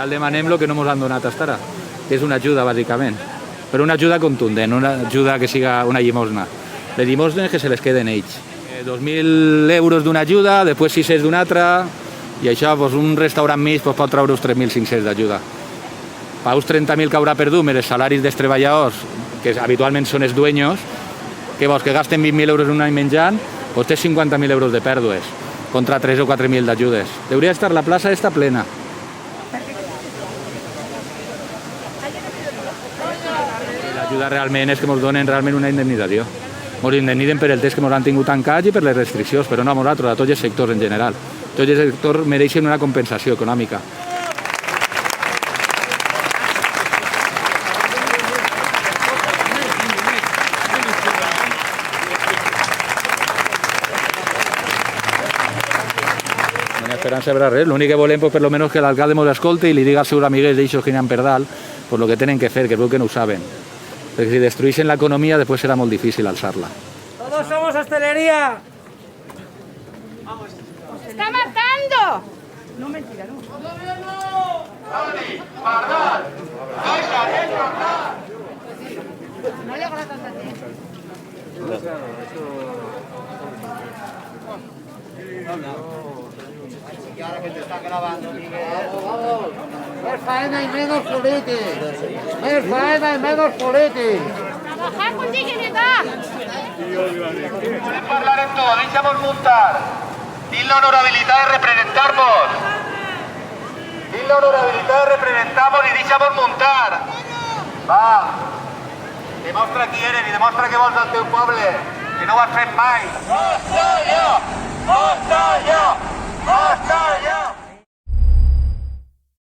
general demanem el que no ens han donat fins ara, que és una ajuda, bàsicament. Però una ajuda contundent, una ajuda que siga una llimosna. Les llimosnes que se les queden ells. 2.000 euros d'una ajuda, després 600 d'una altra, i això, un restaurant mig pot treure uns 3.500 d'ajuda. Per uns 30.000 que haurà perdut més els salaris dels treballadors, que habitualment són els dueños, que vols que gasten 20.000 euros un any menjant, doncs té 50.000 euros de pèrdues, contra 3 o 4.000 d'ajudes. Hauria d'estar la plaça esta plena. L'ajuda realment és que ens donen realment una indemnització. Ens indemnitzen per el temps que ens han tingut tancats i per les restriccions, però no a nosaltres, a tots els sectors en general. Tots els sectors mereixen una compensació econòmica. No esperan saber res, l'únic que volem, per almenys, que l'alcalde ens escolti i li diga als seus amiguets d'aixos que n'hi ha per dalt el que tenen que fer, que es veu que no ho saben. Perquè si destrueixen l'economia, després serà molt difícil alçar-la. Todos somos hostelería. ¡Está matando! No, mentira, no. No le hago la tanta tiempo. Y ahora que te está grabando, Miguel. Vamos. Más faena y menos politis. Más faena y menos politis. ¡Trabajar con dignidad! Pueden parlar en todo, deixamos muntar. Tin la honorabilitat de representar-vos. Tin la honorabilitat de representar-vos i deixamos muntar. Va, demostra qui eres i demostra què vols al teu poble, que no ho has fet mai. Costa ja! Costa ja!